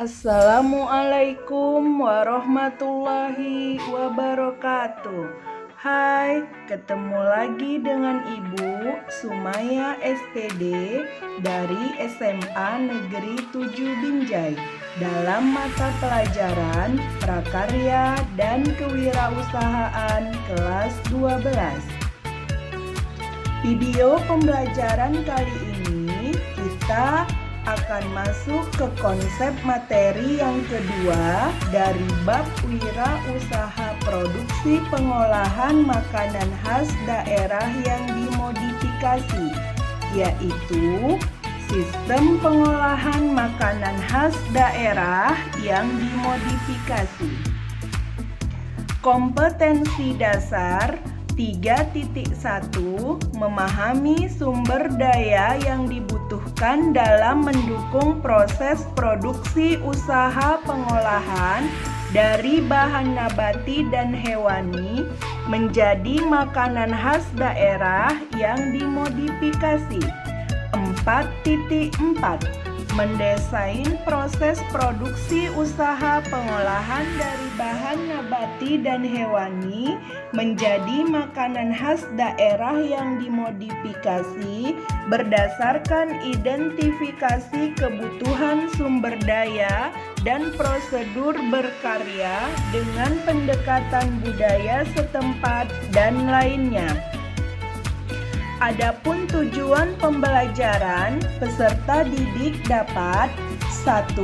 Assalamualaikum warahmatullahi wabarakatuh. Hai, ketemu lagi dengan Ibu Sumaya SPD dari SMA Negeri 7 Binjai dalam mata pelajaran Prakarya dan Kewirausahaan kelas 12. Video pembelajaran kali ini kita akan masuk ke konsep materi yang kedua dari bab wirausaha produksi pengolahan makanan khas daerah yang dimodifikasi, yaitu sistem pengolahan makanan khas daerah yang dimodifikasi. Kompetensi dasar 3.1 memahami sumber daya yang dibutuhkan dalam mendukung proses produksi usaha pengolahan dari bahan nabati dan hewani menjadi makanan khas daerah yang dimodifikasi. 4.4 mendesain proses produksi usaha pengolahan dari bahan nabati dan hewani menjadi makanan khas daerah yang dimodifikasi berdasarkan identifikasi kebutuhan sumber daya dan prosedur berkarya dengan pendekatan budaya setempat dan lainnya. Adapun tujuan pembelajaran, peserta didik dapat 1.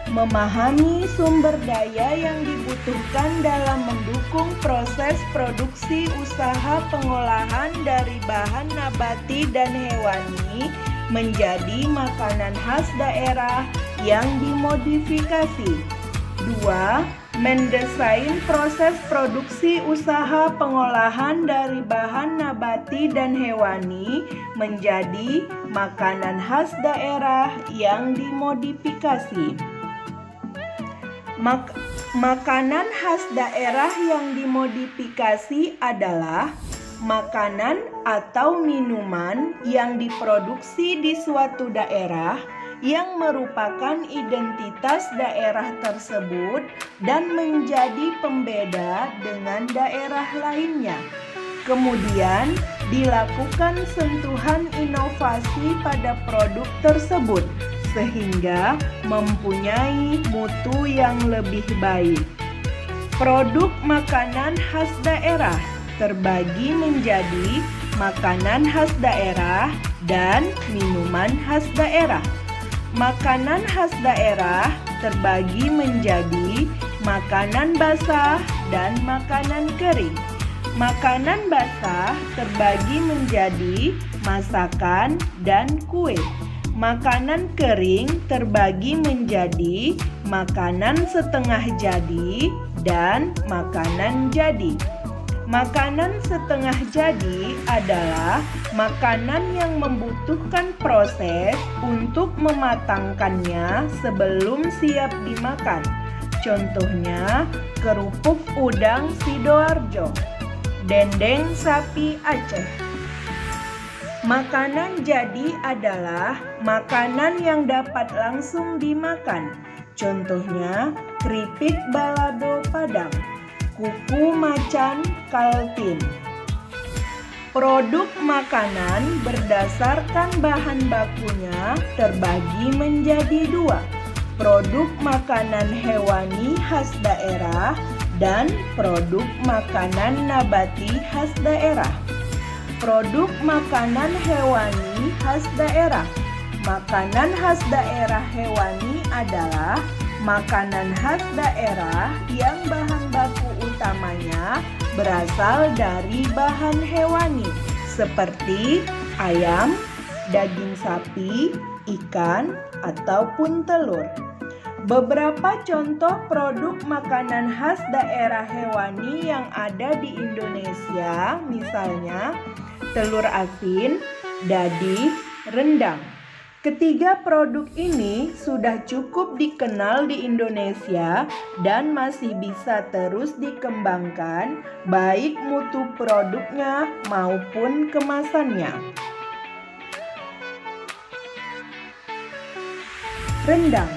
Memahami sumber daya yang dibutuhkan dalam mendukung proses produksi usaha pengolahan dari bahan nabati dan hewani menjadi makanan khas daerah yang dimodifikasi. 2. Mendesain proses produksi usaha pengolahan dari bahan nabati dan hewani menjadi makanan khas daerah yang dimodifikasi. Makanan khas daerah yang dimodifikasi adalah makanan atau minuman yang diproduksi di suatu daerah yang merupakan identitas daerah tersebut dan menjadi pembeda dengan daerah lainnya. Kemudian dilakukan sentuhan inovasi pada produk tersebut sehingga mempunyai mutu yang lebih baik. Produk makanan khas daerah terbagi menjadi makanan khas daerah dan minuman khas daerah. Makanan khas daerah terbagi menjadi makanan basah dan makanan kering. Makanan basah terbagi menjadi masakan dan kue. Makanan kering terbagi menjadi makanan setengah jadi dan makanan jadi. Makanan setengah jadi adalah makanan yang membutuhkan proses untuk mematangkannya sebelum siap dimakan. Contohnya, kerupuk udang Sidoarjo, dendeng sapi Aceh. Makanan jadi adalah makanan yang dapat langsung dimakan. Contohnya, keripik balado Padang, kuku macan Kaltim. Produk makanan berdasarkan bahan bakunya terbagi menjadi 2. Produk makanan hewani khas daerah dan produk makanan nabati khas daerah. Produk makanan hewani khas daerah. Makanan khas daerah hewani adalah makanan khas daerah yang bahan baku utamanya berasal dari bahan hewani seperti ayam, daging sapi, ikan, ataupun telur. Beberapa contoh produk makanan khas daerah hewani yang ada di Indonesia, misalnya telur asin, dadih, rendang. Ketiga produk ini sudah cukup dikenal di Indonesia dan masih bisa terus dikembangkan baik mutu produknya maupun kemasannya. Rendang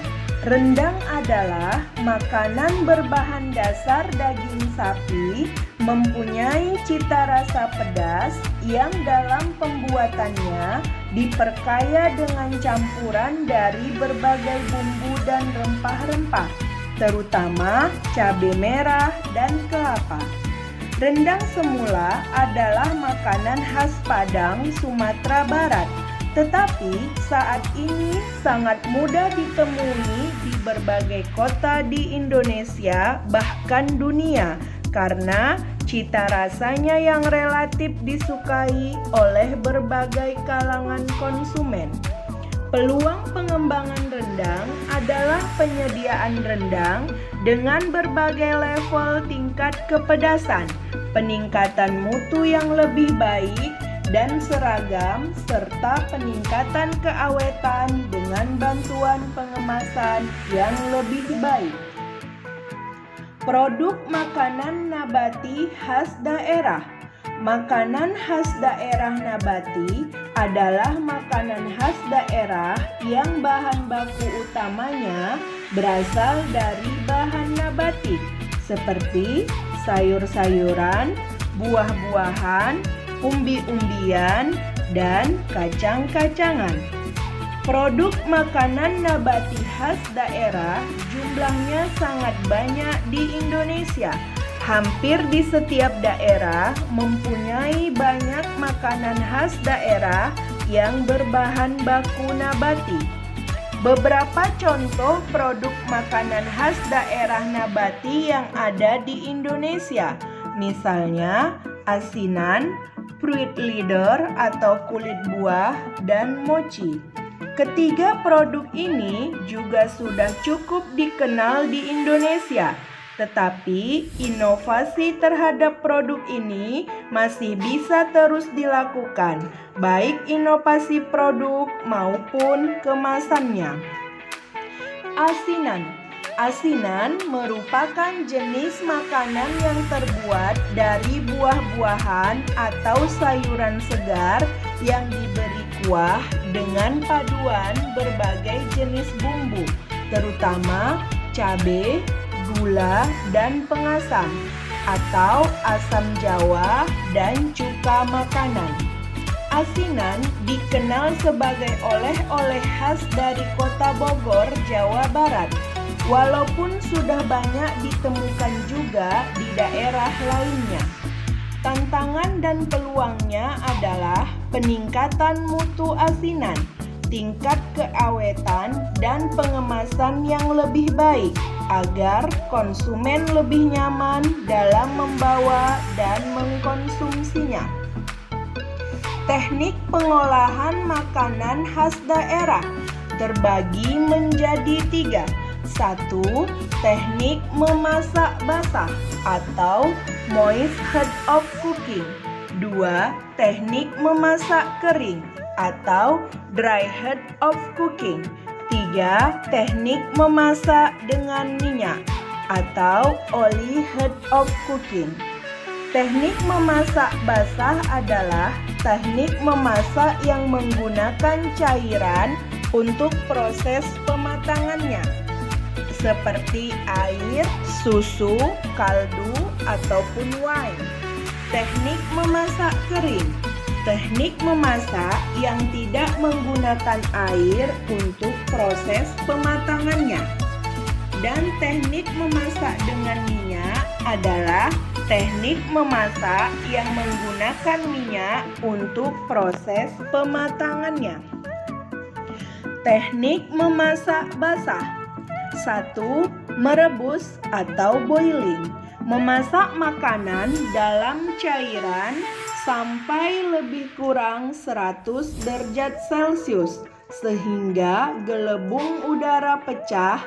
Rendang adalah makanan berbahan dasar daging sapi, mempunyai cita rasa pedas yang dalam pembuatannya diperkaya dengan campuran dari berbagai bumbu dan rempah-rempah, terutama cabai merah dan kelapa. Rendang semula adalah makanan khas Padang, Sumatera Barat. Tetapi saat ini sangat mudah ditemui di berbagai kota di Indonesia bahkan dunia karena cita rasanya yang relatif disukai oleh berbagai kalangan konsumen. Peluang pengembangan rendang adalah penyediaan rendang dengan berbagai level tingkat kepedasan, peningkatan mutu yang lebih baik dan seragam, serta peningkatan keawetan dengan bantuan pengemasan yang lebih baik. Produk makanan nabati khas daerah. Makanan khas daerah nabati adalah makanan khas daerah yang bahan baku utamanya berasal dari bahan nabati, seperti sayur-sayuran, buah-buahan, umbi-umbian, dan kacang-kacangan. Produk makanan nabati khas daerah jumlahnya sangat banyak di Indonesia. Hampir di setiap daerah mempunyai banyak makanan khas daerah yang berbahan baku nabati. Beberapa contoh produk makanan khas daerah nabati yang ada di Indonesia, misalnya asinan, fruit leather atau kulit buah, dan mochi. Ketiga produk ini juga sudah cukup dikenal di Indonesia, tetapi inovasi terhadap produk ini masih bisa terus dilakukan, baik inovasi produk maupun kemasannya. Asinan merupakan jenis makanan yang terbuat dari buah-buahan atau sayuran segar yang diberi kuah dengan paduan berbagai jenis bumbu, terutama cabai, gula, dan pengasam, atau asam jawa dan cuka makanan. Asinan dikenal sebagai oleh-oleh khas dari Kota Bogor, Jawa Barat. Walaupun sudah banyak ditemukan juga di daerah lainnya. Tantangan dan peluangnya adalah peningkatan mutu asinan, tingkat keawetan, dan pengemasan yang lebih baik agar konsumen lebih nyaman dalam membawa dan mengkonsumsinya. Teknik pengolahan makanan khas daerah terbagi menjadi 3. 1. Teknik memasak basah atau moist head of cooking. 2. Teknik memasak kering atau dry head of cooking. 3. Teknik memasak dengan minyak atau oily head of cooking. Teknik memasak basah adalah teknik memasak yang menggunakan cairan untuk proses pematangannya, seperti air, susu, kaldu, ataupun wine. Teknik memasak kering. Teknik memasak yang tidak menggunakan air untuk proses pematangannya. Dan teknik memasak dengan minyak adalah teknik memasak yang menggunakan minyak untuk proses pematangannya. Teknik memasak basah. 1. Merebus atau boiling. Memasak makanan dalam cairan sampai lebih kurang 100 derajat Celcius sehingga gelembung udara pecah.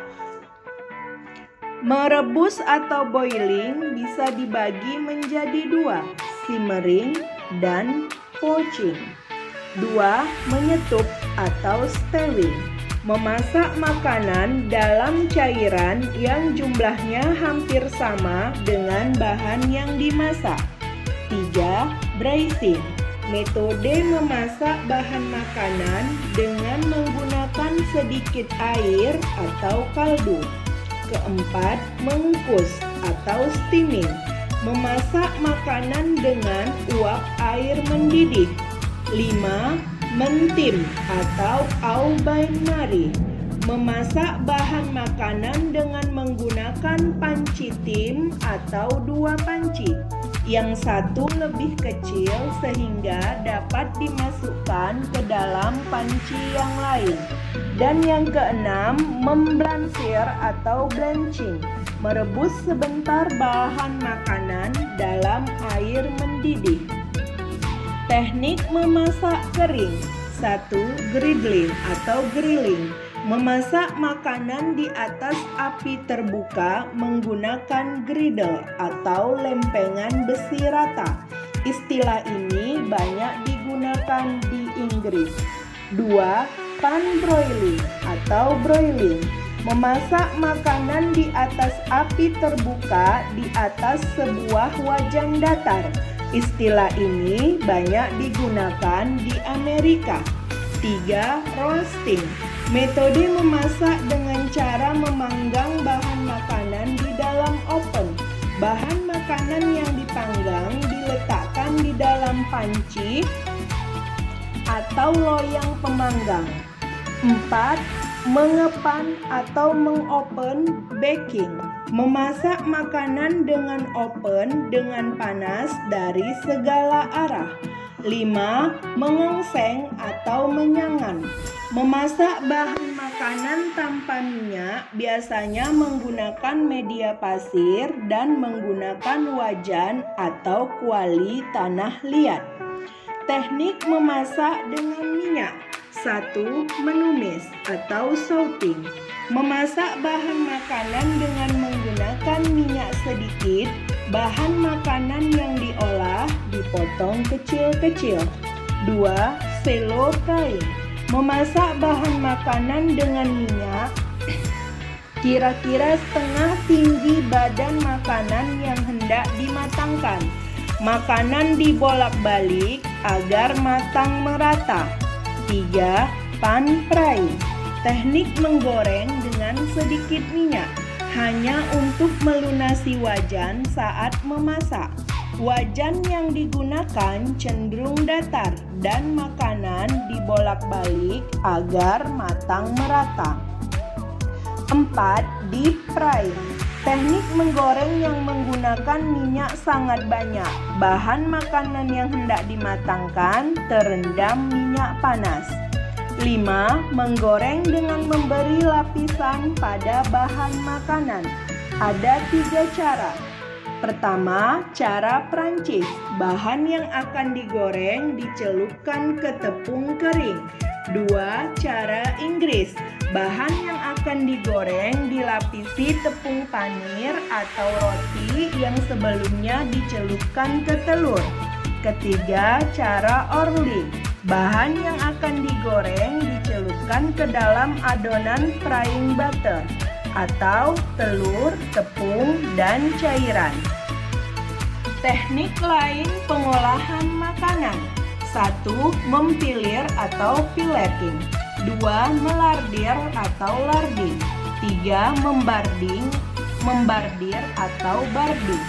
Merebus atau boiling bisa dibagi menjadi 2, simmering dan poaching. 2. Menyetup atau stewing. Memasak makanan dalam cairan yang jumlahnya hampir sama dengan bahan yang dimasak. 3. Braising, Metode memasak bahan makanan dengan menggunakan sedikit air atau kaldu. Keempat, mengukus atau steaming. Memasak makanan dengan uap air mendidih. 5. Mentim atau au bain-marie. Memasak bahan makanan dengan menggunakan panci tim atau 2 panci. Yang satu lebih kecil sehingga dapat dimasukkan ke dalam panci yang lain. Dan yang keenam, memblansir atau blanching. Merebus sebentar bahan makanan dalam air mendidih. Teknik memasak kering. 1. Griddling atau grilling. Memasak makanan di atas api terbuka menggunakan griddle atau lempengan besi rata. Istilah ini banyak digunakan di Inggris. 2. Pan broiling atau broiling. Memasak makanan di atas api terbuka di atas sebuah wajan datar. Istilah ini banyak digunakan di Amerika. 3. Roasting. Metode memasak dengan cara memanggang bahan makanan di dalam oven. Bahan makanan yang dipanggang diletakkan di dalam panci atau loyang pemanggang. 4. Mengepan atau mengopen baking. Memasak makanan dengan oven dengan panas dari segala arah. 5. Mengongseng atau menyangan. Memasak bahan makanan tanpa minyak biasanya menggunakan media pasir dan menggunakan wajan atau kuali tanah liat. Teknik memasak dengan minyak. 1. Menumis atau sauting. Memasak bahan makanan dengan menggunakan minyak sedikit. Bahan makanan yang diolah dipotong kecil-kecil. 2. Shallow frying. Memasak bahan makanan dengan minyak kira-kira setengah tinggi badan makanan yang hendak dimatangkan. Makanan dibolak-balik agar matang merata. 3. Pan frying. Teknik menggoreng dengan sedikit minyak, hanya untuk melunasi wajan saat memasak. Wajan yang digunakan cenderung datar dan makanan dibolak-balik agar matang merata. 4. Deep frying. Teknik menggoreng yang menggunakan minyak sangat banyak. Bahan makanan yang hendak dimatangkan terendam minyak panas. 5. Menggoreng dengan memberi lapisan pada bahan makanan. Ada 3 cara. Pertama, cara Prancis. Bahan yang akan digoreng dicelupkan ke tepung kering. 2. Cara Inggris. Bahan yang akan digoreng dilapisi tepung panir atau roti yang sebelumnya dicelupkan ke telur. Ketiga, cara Orly. Bahan yang akan digoreng dicelupkan ke dalam adonan frying butter atau telur, tepung, dan cairan. Teknik lain pengolahan makanan. 1. Mempilir atau pileting. 2. Melardir atau larding. 3. Membardir atau barding.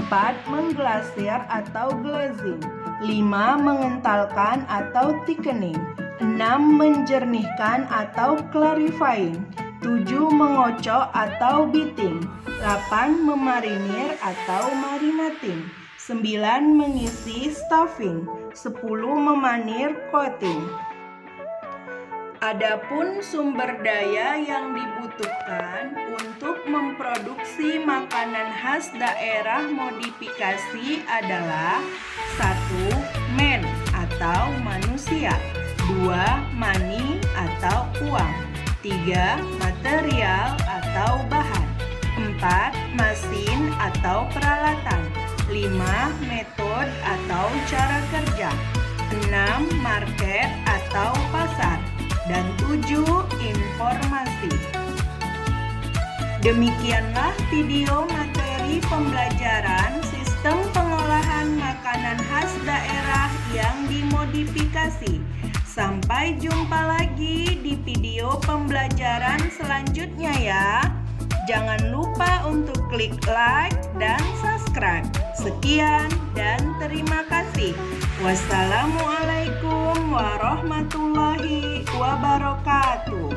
4. Mengglasir atau glazing. 5. Mengentalkan atau thickening. 6. Menjernihkan atau clarifying. 7. Mengocok atau beating. 8. Memarinir atau marinating. 9. Mengisi stuffing. 10. Memanir coating. Adapun sumber daya yang dibutuhkan untuk memproduksi makanan khas daerah modifikasi adalah 1. Man atau manusia. 2. Money atau uang. 3. Material atau bahan. 4. Mesin atau peralatan. 5. Metode atau cara kerja. 6. Market atau pasar. Dan 7. Informasi. Demikianlah video materi pembelajaran sistem pengolahan makanan makanan khas daerah yang dimodifikasi. Sampai jumpa lagi di video pembelajaran selanjutnya ya. Jangan lupa untuk klik like dan subscribe. Sekian dan terima kasih. Wassalamualaikum warahmatullahi wabarakatuh.